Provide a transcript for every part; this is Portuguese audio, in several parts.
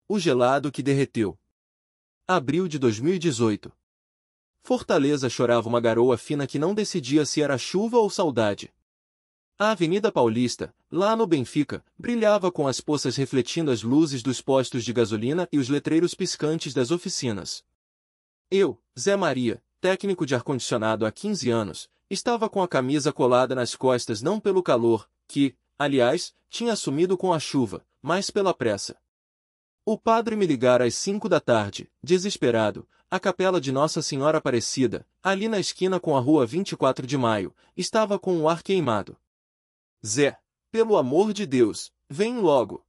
o gelado que derreteu. Abril de 2018. Fortaleza chorava uma garoa fina que não decidia se era chuva ou saudade. A Avenida Paulista, lá no Benfica, brilhava com as poças refletindo as luzes dos postos de gasolina e os letreiros piscantes das oficinas. Eu, Zé Maria, técnico de ar-condicionado há 15 anos, estava com a camisa colada nas costas não pelo calor, que, aliás, tinha sumido com a chuva, mas pela pressa. O padre me ligara às 5 da tarde, desesperado. A capela de Nossa Senhora Aparecida, ali na esquina com a rua 24 de Maio, estava com o ar queimado. Zé, pelo amor de Deus, vem logo.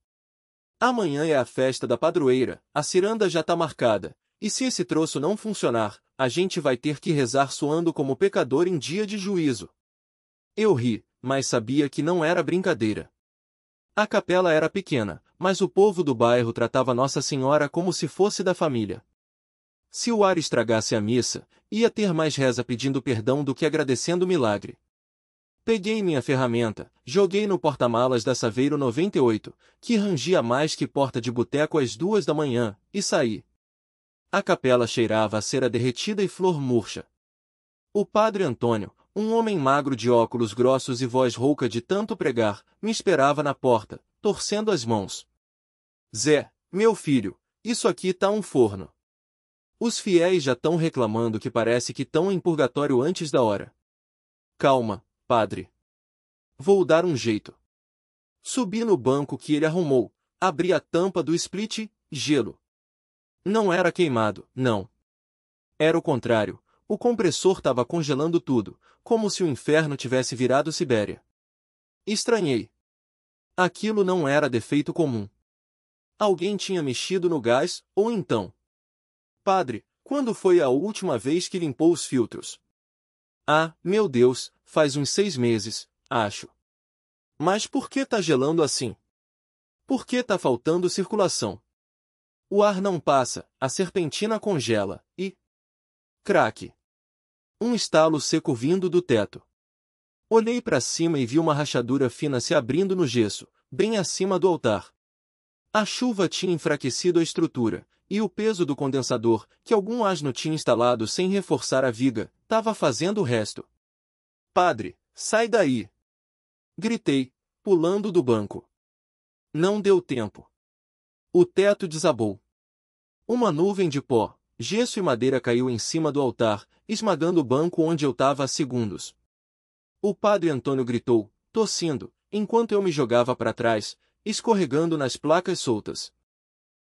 Amanhã é a festa da padroeira, a ciranda já tá marcada, e se esse troço não funcionar, a gente vai ter que rezar suando como pecador em dia de juízo. Eu ri, mas sabia que não era brincadeira. A capela era pequena, mas o povo do bairro tratava Nossa Senhora como se fosse da família. Se o ar estragasse a missa, ia ter mais reza pedindo perdão do que agradecendo o milagre. Peguei minha ferramenta, joguei no porta-malas da Saveiro 98, que rangia mais que porta de boteco às 2 da manhã, e saí. A capela cheirava a cera derretida e flor murcha. O padre Antônio, um homem magro de óculos grossos e voz rouca de tanto pregar, me esperava na porta, torcendo as mãos. Zé, meu filho, isso aqui tá um forno. Os fiéis já tão reclamando que parece que tão em purgatório antes da hora. Calma, padre. Vou dar um jeito. Subi no banco que ele arrumou, abri a tampa do split, gelo. Não era queimado, não. Era o contrário, o compressor estava congelando tudo, como se o inferno tivesse virado Sibéria. Estranhei. Aquilo não era defeito comum. Alguém tinha mexido no gás, ou então... Padre, quando foi a última vez que limpou os filtros? Ah, meu Deus, faz uns 6 meses, acho. Mas por que tá gelando assim? Por que tá faltando circulação? O ar não passa, a serpentina congela, e... Craque! Um estalo seco vindo do teto. Olhei para cima e vi uma rachadura fina se abrindo no gesso, bem acima do altar. A chuva tinha enfraquecido a estrutura, e o peso do condensador, que algum asno tinha instalado sem reforçar a viga, estava fazendo o resto. Padre, sai daí! Gritei, pulando do banco. Não deu tempo. O teto desabou. Uma nuvem de pó, gesso e madeira caiu em cima do altar, esmagando o banco onde eu estava há segundos. O padre Antônio gritou, tossindo, enquanto eu me jogava para trás, escorregando nas placas soltas.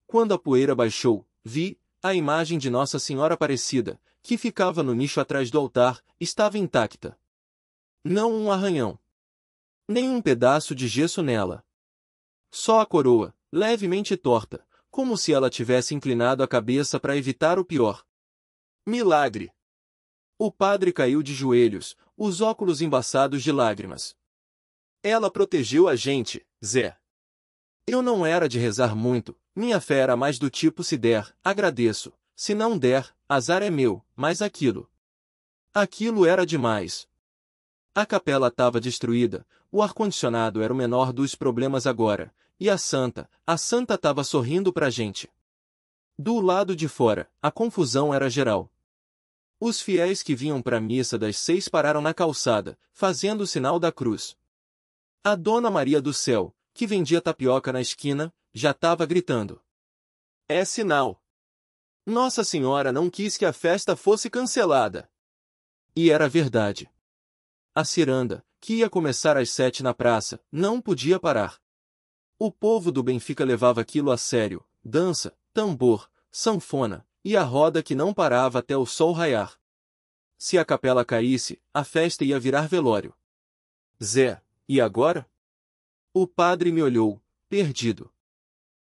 Quando a poeira baixou, vi, a imagem de Nossa Senhora Aparecida, que ficava no nicho atrás do altar, estava intacta. Não um arranhão. Nem um pedaço de gesso nela. Só a coroa, levemente torta, como se ela tivesse inclinado a cabeça para evitar o pior. Milagre! O padre caiu de joelhos, os óculos embaçados de lágrimas. Ela protegeu a gente, Zé. Eu não era de rezar muito, minha fé era mais do tipo se der, agradeço, se não der, azar é meu, mas aquilo. Aquilo era demais. A capela estava destruída, o ar-condicionado era o menor dos problemas agora, e a santa estava sorrindo pra gente. Do lado de fora, a confusão era geral. Os fiéis que vinham para a missa das 6 pararam na calçada, fazendo o sinal da cruz. A Dona Maria do Céu, que vendia tapioca na esquina, já estava gritando. É sinal. Nossa Senhora não quis que a festa fosse cancelada. E era verdade. A ciranda, que ia começar às 7 na praça, não podia parar. O povo do Benfica levava aquilo a sério, dança, tambor, sanfona, e a roda que não parava até o sol raiar. Se a capela caísse, a festa ia virar velório. Zé, e agora? O padre me olhou, perdido.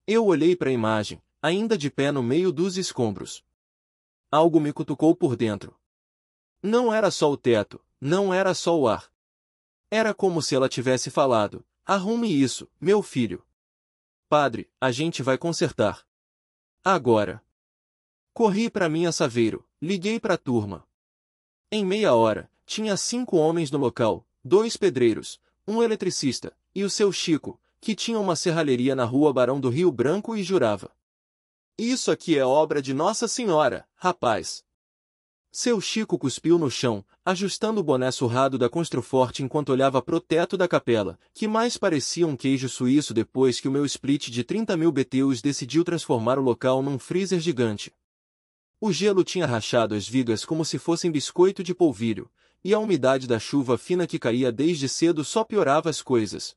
Eu olhei para a imagem, ainda de pé no meio dos escombros. Algo me cutucou por dentro. Não era só o teto, não era só o ar. Era como se ela tivesse falado, arrume isso, meu filho. Padre, a gente vai consertar. Agora. Corri para minha Saveiro, liguei para a turma. Em meia hora, tinha 5 homens no local, 2 pedreiros, um eletricista, e o seu Chico, que tinha uma serralheria na rua Barão do Rio Branco e jurava. Isso aqui é obra de Nossa Senhora, rapaz. Seu Chico cuspiu no chão, ajustando o boné surrado da Construforte enquanto olhava pro teto da capela, que mais parecia um queijo suíço depois que o meu split de 30.000 BTUs decidiu transformar o local num freezer gigante. O gelo tinha rachado as vigas como se fossem biscoito de polvilho, e a umidade da chuva fina que caía desde cedo só piorava as coisas.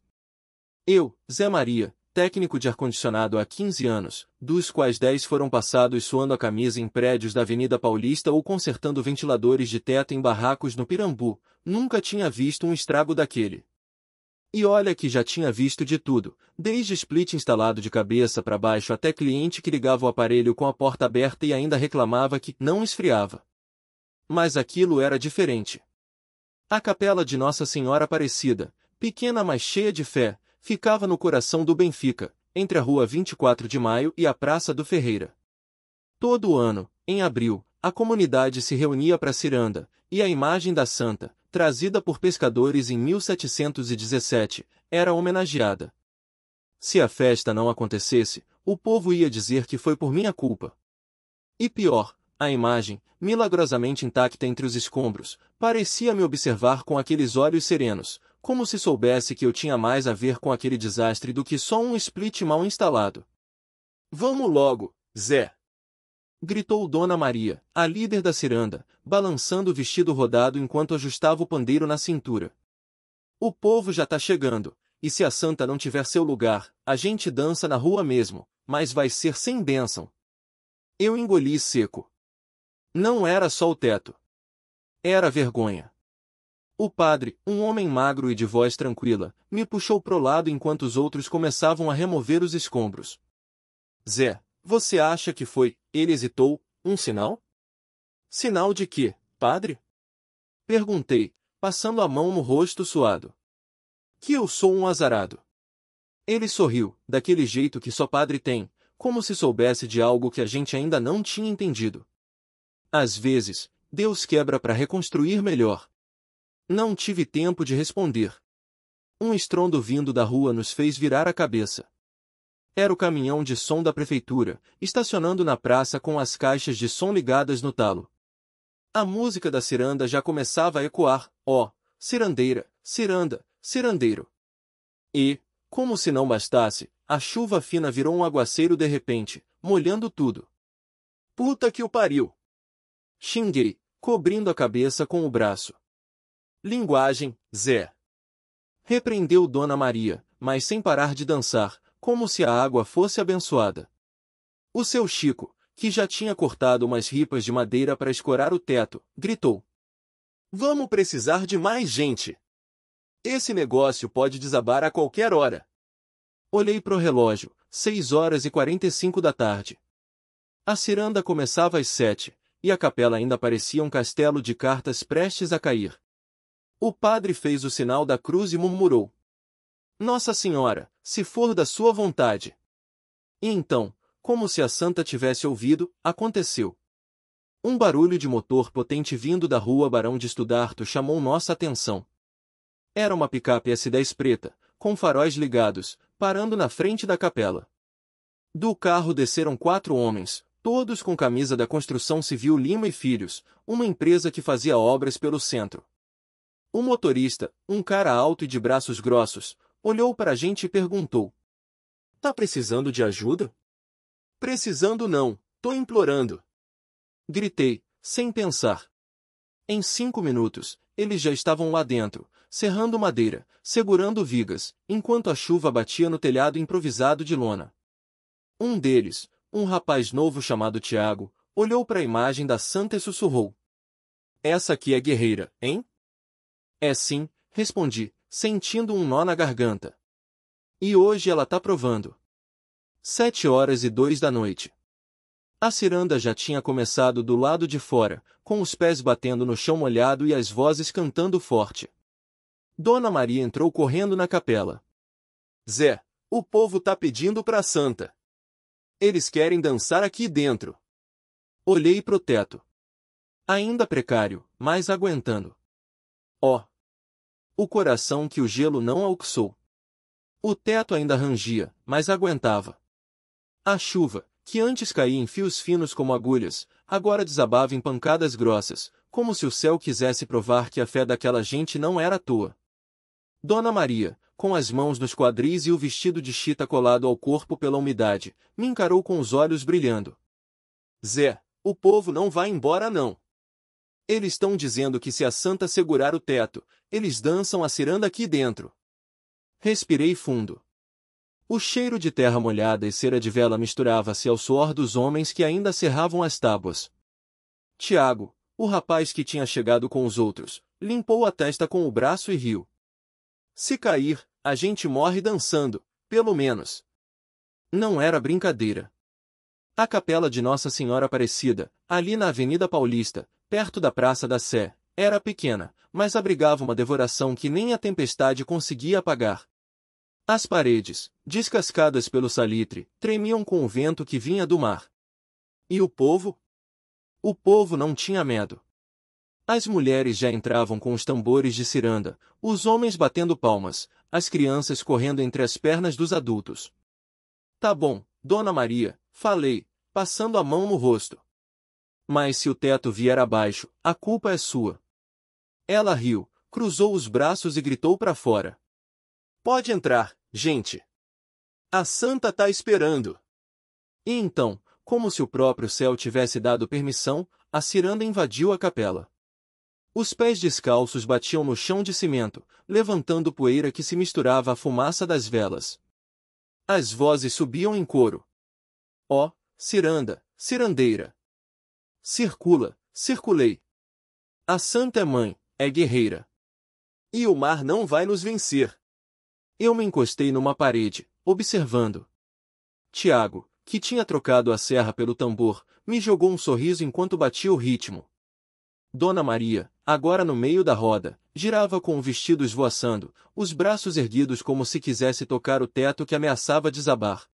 Eu, Zé Maria, técnico de ar-condicionado há 15 anos, dos quais 10 foram passados suando a camisa em prédios da Avenida Paulista ou consertando ventiladores de teto em barracos no Pirambu, nunca tinha visto um estrago daquele. E olha que já tinha visto de tudo, desde split instalado de cabeça para baixo até cliente que ligava o aparelho com a porta aberta e ainda reclamava que não esfriava. Mas aquilo era diferente. A capela de Nossa Senhora Aparecida, pequena mas cheia de fé, ficava no coração do Benfica, entre a Rua 24 de Maio e a Praça do Ferreira. Todo ano, em abril, a comunidade se reunia para a ciranda, e a imagem da santa, trazida por pescadores em 1717, era homenageada. Se a festa não acontecesse, o povo ia dizer que foi por minha culpa. E pior, a imagem, milagrosamente intacta entre os escombros, parecia me observar com aqueles olhos serenos, como se soubesse que eu tinha mais a ver com aquele desastre do que só um split mal instalado. "Vamos logo, Zé!" gritou Dona Maria, a líder da ciranda, balançando o vestido rodado enquanto ajustava o pandeiro na cintura. "O povo já tá chegando, e se a santa não tiver seu lugar, a gente dança na rua mesmo, mas vai ser sem bênção." Eu engoli seco. Não era só o teto. Era vergonha. O padre, um homem magro e de voz tranquila, me puxou pro lado enquanto os outros começavam a remover os escombros. "Zé, você acha que foi", ele hesitou, "um sinal?" "Sinal de quê, padre?" perguntei, passando a mão no rosto suado. "Que eu sou um azarado." Ele sorriu, daquele jeito que só padre tem, como se soubesse de algo que a gente ainda não tinha entendido. "Às vezes, Deus quebra para reconstruir melhor." Não tive tempo de responder. Um estrondo vindo da rua nos fez virar a cabeça. Era o caminhão de som da prefeitura, estacionando na praça com as caixas de som ligadas no talo. A música da ciranda já começava a ecoar, ó, cirandeira, ciranda, cirandeiro. E, como se não bastasse, a chuva fina virou um aguaceiro de repente, molhando tudo. "Puta que o pariu!" xinguei, cobrindo a cabeça com o braço. "Linguagem, Zé!" repreendeu Dona Maria, mas sem parar de dançar, como se a água fosse abençoada. O seu Chico, que já tinha cortado umas ripas de madeira para escorar o teto, gritou: "Vamos precisar de mais gente! Esse negócio pode desabar a qualquer hora." Olhei pro relógio, 6h45 da tarde. A ciranda começava às 7, e a capela ainda parecia um castelo de cartas prestes a cair. O padre fez o sinal da cruz e murmurou: "Nossa Senhora, se for da sua vontade." E então, como se a santa tivesse ouvido, aconteceu. Um barulho de motor potente vindo da rua Barão de Estudarto chamou nossa atenção. Era uma picape S10 preta, com faróis ligados, parando na frente da capela. Do carro desceram 4 homens, todos com camisa da Construção Civil Lima e Filhos, uma empresa que fazia obras pelo centro. O motorista, um cara alto e de braços grossos, olhou para a gente e perguntou: "Tá precisando de ajuda?" "Precisando não, tô implorando!" gritei, sem pensar. Em 5 minutos, eles já estavam lá dentro, serrando madeira, segurando vigas, enquanto a chuva batia no telhado improvisado de lona. Um deles, um rapaz novo chamado Tiago, olhou para a imagem da santa e sussurrou: "Essa aqui é guerreira, hein?" "É sim", respondi, sentindo um nó na garganta. "E hoje ela tá provando." 7h02 da noite. A ciranda já tinha começado do lado de fora, com os pés batendo no chão molhado e as vozes cantando forte. Dona Maria entrou correndo na capela. "Zé, o povo tá pedindo pra santa. Eles querem dançar aqui dentro." Olhei pro teto. Ainda precário, mas aguentando. Ó! O coração que o gelo não alcançou. O teto ainda rangia, mas aguentava. A chuva, que antes caía em fios finos como agulhas, agora desabava em pancadas grossas, como se o céu quisesse provar que a fé daquela gente não era à toa. Dona Maria, com as mãos nos quadris e o vestido de chita colado ao corpo pela umidade, me encarou com os olhos brilhando. Zé, o povo não vai embora não. Eles estão dizendo que se a santa segurar o teto, eles dançam a ciranda aqui dentro. Respirei fundo. O cheiro de terra molhada e cera de vela misturava-se ao suor dos homens que ainda serravam as tábuas. Tiago, o rapaz que tinha chegado com os outros, limpou a testa com o braço e riu. Se cair, a gente morre dançando, pelo menos. Não era brincadeira. A capela de Nossa Senhora Aparecida, ali na Avenida Paulista, perto da Praça da Sé, era pequena, mas abrigava uma devoração que nem a tempestade conseguia apagar. As paredes, descascadas pelo salitre, tremiam com o vento que vinha do mar. E o povo? O povo não tinha medo. As mulheres já entravam com os tambores de ciranda, os homens batendo palmas, as crianças correndo entre as pernas dos adultos. Tá bom, Dona Maria, falei, passando a mão no rosto. Mas se o teto vier abaixo, a culpa é sua. Ela riu, cruzou os braços e gritou para fora. Pode entrar, gente. A santa tá esperando. E então, como se o próprio céu tivesse dado permissão, a ciranda invadiu a capela. Os pés descalços batiam no chão de cimento, levantando poeira que se misturava à fumaça das velas. As vozes subiam em coro. Ó, ciranda, cirandeira. Circula, circulei. A santa é mãe, é guerreira. E o mar não vai nos vencer. Eu me encostei numa parede, observando. Tiago, que tinha trocado a serra pelo tambor, me jogou um sorriso enquanto batia o ritmo. Dona Maria, agora no meio da roda, girava com o vestido esvoaçando, os braços erguidos como se quisesse tocar o teto que ameaçava desabar.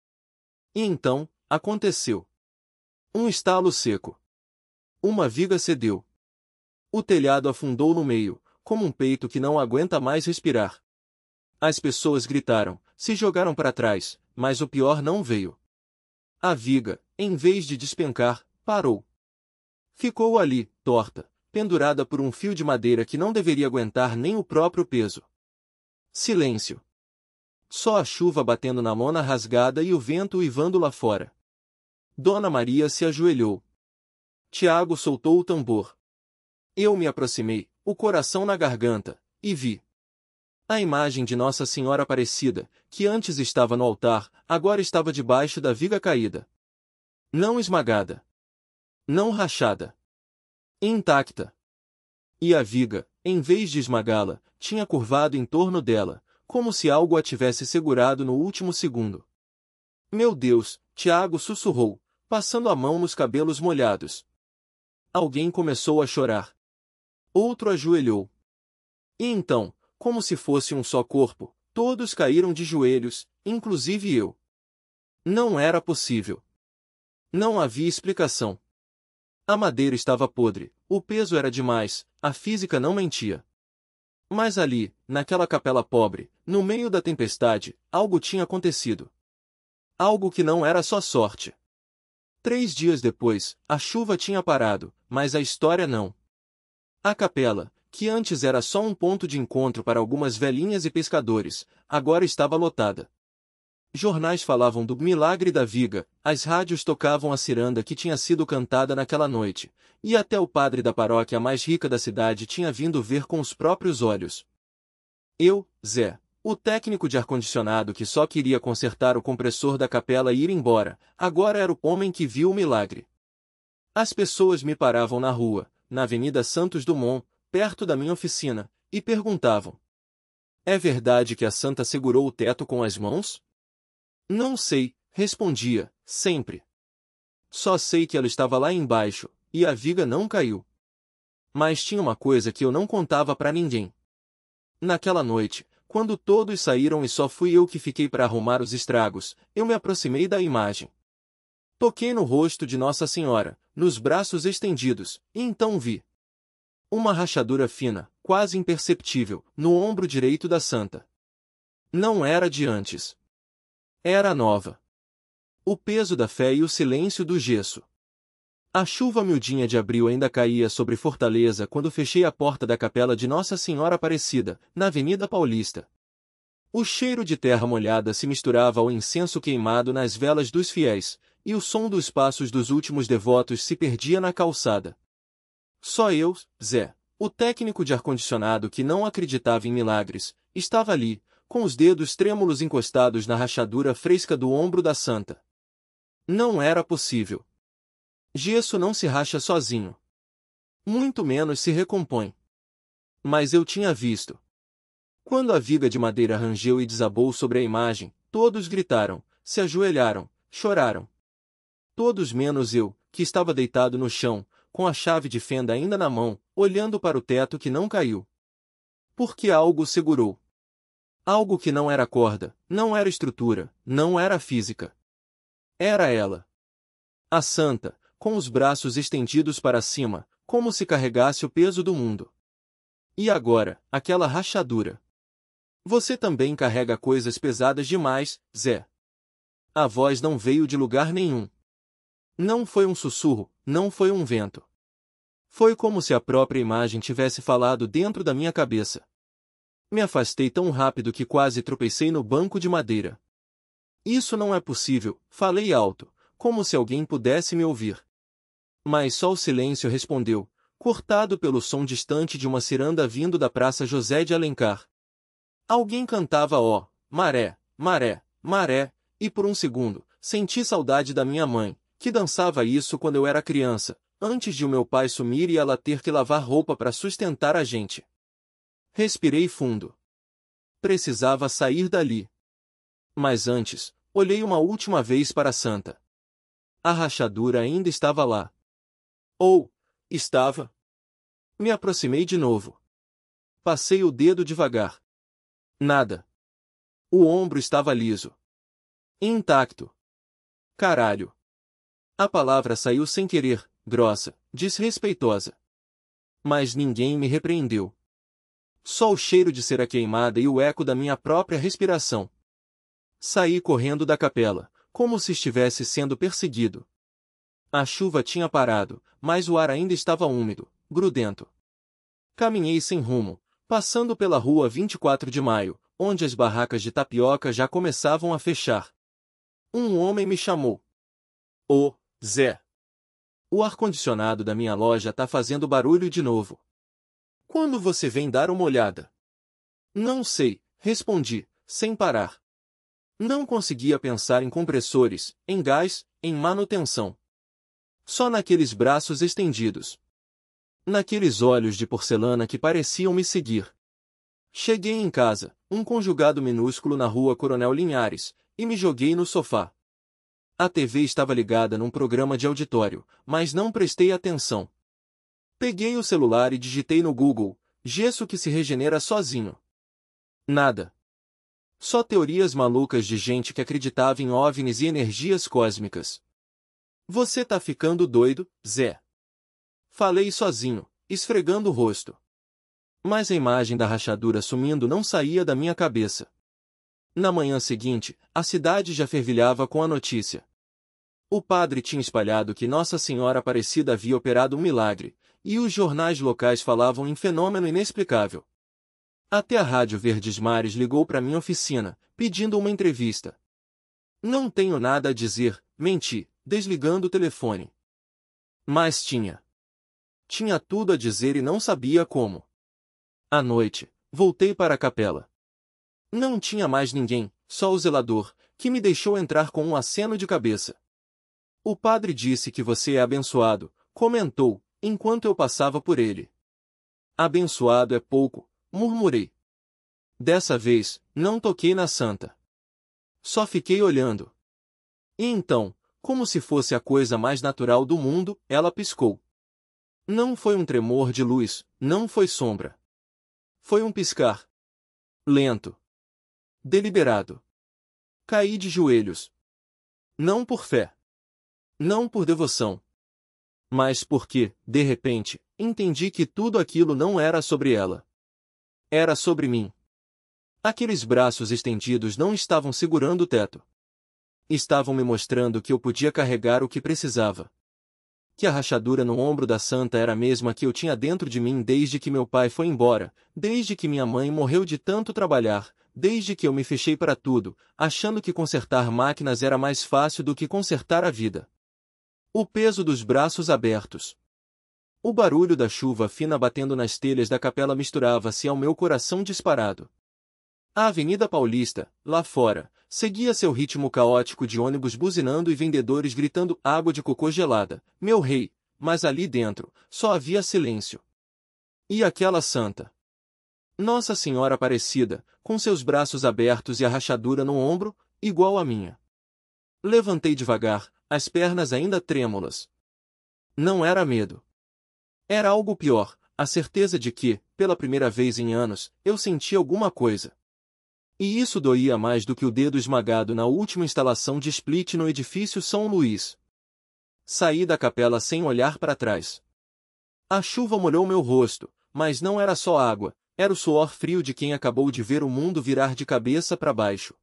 E então, aconteceu. Um estalo seco. Uma viga cedeu. O telhado afundou no meio, como um peito que não aguenta mais respirar. As pessoas gritaram, se jogaram para trás, mas o pior não veio. A viga, em vez de despencar, parou. Ficou ali, torta, pendurada por um fio de madeira que não deveria aguentar nem o próprio peso. Silêncio. Só a chuva batendo na lona rasgada e o vento uivando lá fora. Dona Maria se ajoelhou. Tiago soltou o tambor. Eu me aproximei, o coração na garganta, e vi. A imagem de Nossa Senhora Aparecida, que antes estava no altar, agora estava debaixo da viga caída. Não esmagada. Não rachada. Intacta. E a viga, em vez de esmagá-la, tinha curvado em torno dela, como se algo a tivesse segurado no último segundo. Meu Deus, Tiago sussurrou, passando a mão nos cabelos molhados. Alguém começou a chorar. Outro ajoelhou. E então, como se fosse um só corpo, todos caíram de joelhos, inclusive eu. Não era possível. Não havia explicação. A madeira estava podre, o peso era demais, a física não mentia. Mas ali, naquela capela pobre, no meio da tempestade, algo tinha acontecido. Algo que não era só sorte. 3 dias depois, a chuva tinha parado, mas a história não. A capela, que antes era só um ponto de encontro para algumas velhinhas e pescadores, agora estava lotada. Jornais falavam do milagre da viga, as rádios tocavam a ciranda que tinha sido cantada naquela noite, e até o padre da paróquia mais rica da cidade tinha vindo ver com os próprios olhos. Eu, Zé, o técnico de ar-condicionado que só queria consertar o compressor da capela e ir embora, agora era o homem que viu o milagre. As pessoas me paravam na rua, na Avenida Santos Dumont, perto da minha oficina, e perguntavam. É verdade que a santa segurou o teto com as mãos? Não sei, respondia, sempre. Só sei que ela estava lá embaixo, e a viga não caiu. Mas tinha uma coisa que eu não contava para ninguém. Naquela noite, quando todos saíram e só fui eu que fiquei para arrumar os estragos, eu me aproximei da imagem. Toquei no rosto de Nossa Senhora, nos braços estendidos, e então vi. Uma rachadura fina, quase imperceptível, no ombro direito da santa. Não era de antes. Era nova. O peso da fé e o silêncio do gesso. A chuva miudinha de abril ainda caía sobre Fortaleza quando fechei a porta da capela de Nossa Senhora Aparecida, na Avenida Paulista. O cheiro de terra molhada se misturava ao incenso queimado nas velas dos fiéis, e o som dos passos dos últimos devotos se perdia na calçada. Só eu, Zé, o técnico de ar-condicionado que não acreditava em milagres, estava ali, com os dedos trêmulos encostados na rachadura fresca do ombro da santa. Não era possível. Gesso não se racha sozinho. Muito menos se recompõe. Mas eu tinha visto. Quando a viga de madeira rangeu e desabou sobre a imagem, todos gritaram, se ajoelharam, choraram. Todos menos eu, que estava deitado no chão, com a chave de fenda ainda na mão, olhando para o teto que não caiu. Porque algo segurou. Algo que não era corda, não era estrutura, não era física. Era ela. A santa, com os braços estendidos para cima, como se carregasse o peso do mundo. E agora, aquela rachadura. Você também carrega coisas pesadas demais, Zé. A voz não veio de lugar nenhum. Não foi um sussurro, não foi um vento. Foi como se a própria imagem tivesse falado dentro da minha cabeça. Me afastei tão rápido que quase tropecei no banco de madeira. Isso não é possível, falei alto, como se alguém pudesse me ouvir. Mas só o silêncio respondeu, cortado pelo som distante de uma ciranda vindo da Praça José de Alencar. Alguém cantava ó, maré, maré, maré, e por um segundo, senti saudade da minha mãe, que dançava isso quando eu era criança, antes de o meu pai sumir e ela ter que lavar roupa para sustentar a gente. Respirei fundo. Precisava sair dali. Mas antes, olhei uma última vez para a santa. A rachadura ainda estava lá. Ou, estava. Me aproximei de novo. Passei o dedo devagar. Nada. O ombro estava liso. Intacto. Caralho. A palavra saiu sem querer, grossa, desrespeitosa. Mas ninguém me repreendeu. Só o cheiro de cera queimada e o eco da minha própria respiração. Saí correndo da capela, como se estivesse sendo perseguido. A chuva tinha parado, mas o ar ainda estava úmido, grudento. Caminhei sem rumo, passando pela rua 24 de Maio, onde as barracas de tapioca já começavam a fechar. Um homem me chamou. Ô, Zé. O ar-condicionado da minha loja tá fazendo barulho de novo. Quando você vem dar uma olhada? Não sei, respondi, sem parar. Não conseguia pensar em compressores, em gás, em manutenção. Só naqueles braços estendidos. Naqueles olhos de porcelana que pareciam me seguir. Cheguei em casa, um conjugado minúsculo na rua Coronel Linhares, e me joguei no sofá. A TV estava ligada num programa de auditório, mas não prestei atenção. Peguei o celular e digitei no Google, gesso que se regenera sozinho. Nada. Só teorias malucas de gente que acreditava em OVNIs e energias cósmicas. Você tá ficando doido, Zé? Falei sozinho, esfregando o rosto. Mas a imagem da rachadura sumindo não saía da minha cabeça. Na manhã seguinte, a cidade já fervilhava com a notícia. O padre tinha espalhado que Nossa Senhora Aparecida havia operado um milagre, e os jornais locais falavam em fenômeno inexplicável. Até a Rádio Verdes Mares ligou para minha oficina, pedindo uma entrevista. Não tenho nada a dizer, menti, desligando o telefone. Mas tinha. Tinha tudo a dizer e não sabia como. À noite, voltei para a capela. Não tinha mais ninguém, só o zelador, que me deixou entrar com um aceno de cabeça. O padre disse que você é abençoado, comentou, enquanto eu passava por ele. Abençoado é pouco, murmurei. Dessa vez, não toquei na santa. Só fiquei olhando. E então, como se fosse a coisa mais natural do mundo, ela piscou. Não foi um tremor de luz, não foi sombra. Foi um piscar. Lento. Deliberado. Caí de joelhos. Não por fé. Não por devoção. Mas porque, de repente, entendi que tudo aquilo não era sobre ela. Era sobre mim. Aqueles braços estendidos não estavam segurando o teto. Estavam me mostrando que eu podia carregar o que precisava. Que a rachadura no ombro da santa era a mesma que eu tinha dentro de mim desde que meu pai foi embora, desde que minha mãe morreu de tanto trabalhar, desde que eu me fechei para tudo, achando que consertar máquinas era mais fácil do que consertar a vida. O peso dos braços abertos. O barulho da chuva fina batendo nas telhas da capela misturava-se ao meu coração disparado. A Avenida Paulista, lá fora, seguia seu ritmo caótico de ônibus buzinando e vendedores gritando água de cocô gelada, meu rei, mas ali dentro, só havia silêncio. E aquela santa? Nossa Senhora Aparecida, com seus braços abertos e a rachadura no ombro, igual à minha. Levantei devagar, as pernas ainda trêmulas. Não era medo. Era algo pior, a certeza de que, pela primeira vez em anos, eu sentia alguma coisa. E isso doía mais do que o dedo esmagado na última instalação de split no edifício São Luís. Saí da capela sem olhar para trás. A chuva molhou meu rosto, mas não era só água, era o suor frio de quem acabou de ver o mundo virar de cabeça para baixo.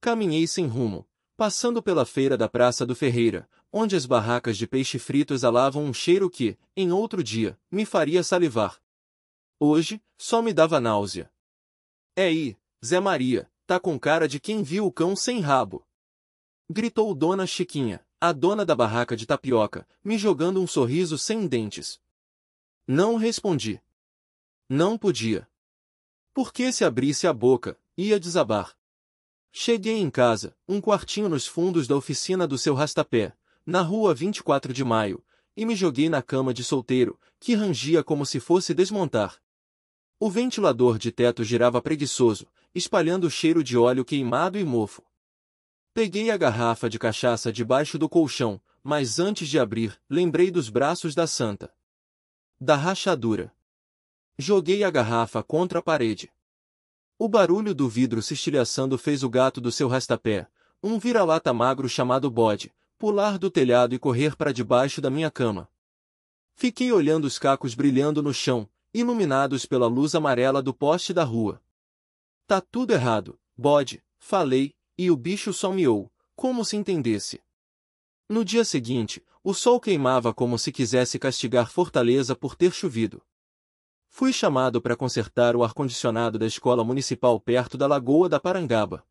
Caminhei sem rumo, passando pela feira da Praça do Ferreira, onde as barracas de peixe frito exalavam um cheiro que, em outro dia, me faria salivar. Hoje, só me dava náusea. Aí, Zé Maria, tá com cara de quem viu o cão sem rabo. Gritou Dona Chiquinha, a dona da barraca de tapioca, me jogando um sorriso sem dentes. Não respondi. Não podia. Porque se abrisse a boca, ia desabar. Cheguei em casa, um quartinho nos fundos da oficina do seu Rastapé, na rua 24 de Maio, e me joguei na cama de solteiro, que rangia como se fosse desmontar. O ventilador de teto girava preguiçoso, espalhando o cheiro de óleo queimado e mofo. Peguei a garrafa de cachaça debaixo do colchão, mas antes de abrir, lembrei dos braços da santa. Da rachadura. Joguei a garrafa contra a parede. O barulho do vidro se estilhaçando fez o gato do seu Rastapé, um vira-lata magro chamado Bode, pular do telhado e correr para debaixo da minha cama. Fiquei olhando os cacos brilhando no chão, iluminados pela luz amarela do poste da rua. Tá tudo errado, Bode, falei, e o bicho só miou, como se entendesse. No dia seguinte, o sol queimava como se quisesse castigar Fortaleza por ter chovido. Fui chamado para consertar o ar-condicionado da escola municipal perto da Lagoa da Parangaba.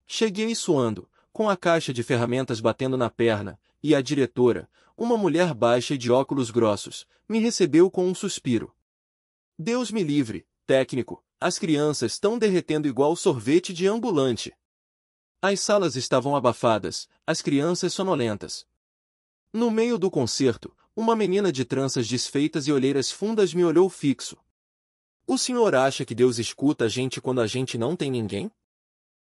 Cheguei suando, com a caixa de ferramentas batendo na perna, e a diretora, uma mulher baixa e de óculos grossos, me recebeu com um suspiro. Deus me livre, técnico, as crianças estão derretendo igual sorvete de ambulante. As salas estavam abafadas, as crianças sonolentas. No meio do concerto, uma menina de tranças desfeitas e olheiras fundas me olhou fixo. O senhor acha que Deus escuta a gente quando a gente não tem ninguém?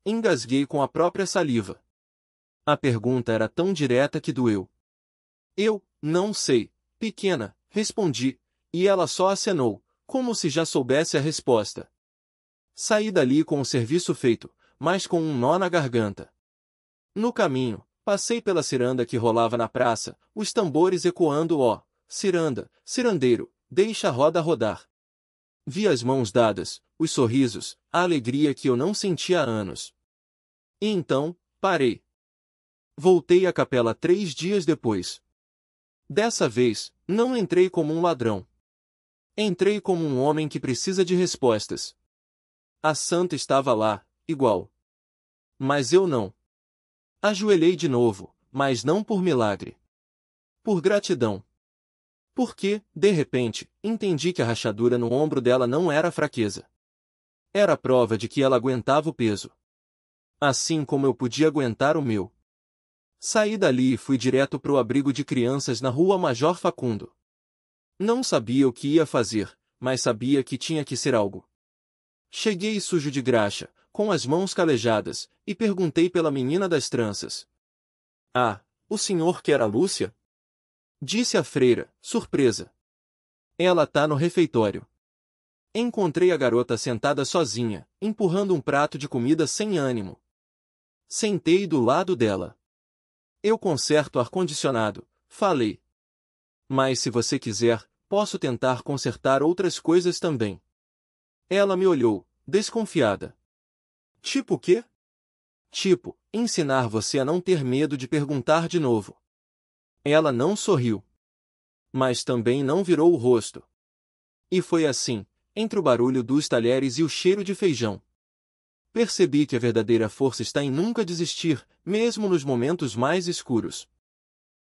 Engasguei com a própria saliva. A pergunta era tão direta que doeu. Eu, não sei, pequena, respondi, e ela só acenou, como se já soubesse a resposta. Saí dali com o serviço feito, mas com um nó na garganta. No caminho, passei pela ciranda que rolava na praça, os tambores ecoando ó, ciranda, cirandeiro, deixa a roda rodar. Vi as mãos dadas, os sorrisos, a alegria que eu não sentia há anos. E então, parei. Voltei à capela 3 dias depois. Dessa vez, não entrei como um ladrão. Entrei como um homem que precisa de respostas. A santa estava lá, igual. Mas eu não. Ajoelhei de novo, mas não por milagre. Por gratidão. Porque, de repente, entendi que a rachadura no ombro dela não era fraqueza. Era prova de que ela aguentava o peso. Assim como eu podia aguentar o meu. Saí dali e fui direto pro abrigo de crianças na rua Major Facundo. Não sabia o que ia fazer, mas sabia que tinha que ser algo. Cheguei sujo de graxa, com as mãos calejadas, e perguntei pela menina das tranças. Ah, o senhor quer a Lúcia? Disse a freira, surpresa. Ela tá no refeitório. Encontrei a garota sentada sozinha, empurrando um prato de comida sem ânimo. Sentei do lado dela. Eu conserto ar-condicionado, falei. Mas se você quiser, posso tentar consertar outras coisas também. Ela me olhou, desconfiada. Tipo o quê? Tipo, ensinar você a não ter medo de perguntar de novo. Ela não sorriu. Mas também não virou o rosto. E foi assim, entre o barulho dos talheres e o cheiro de feijão. Percebi que a verdadeira força está em nunca desistir, mesmo nos momentos mais escuros.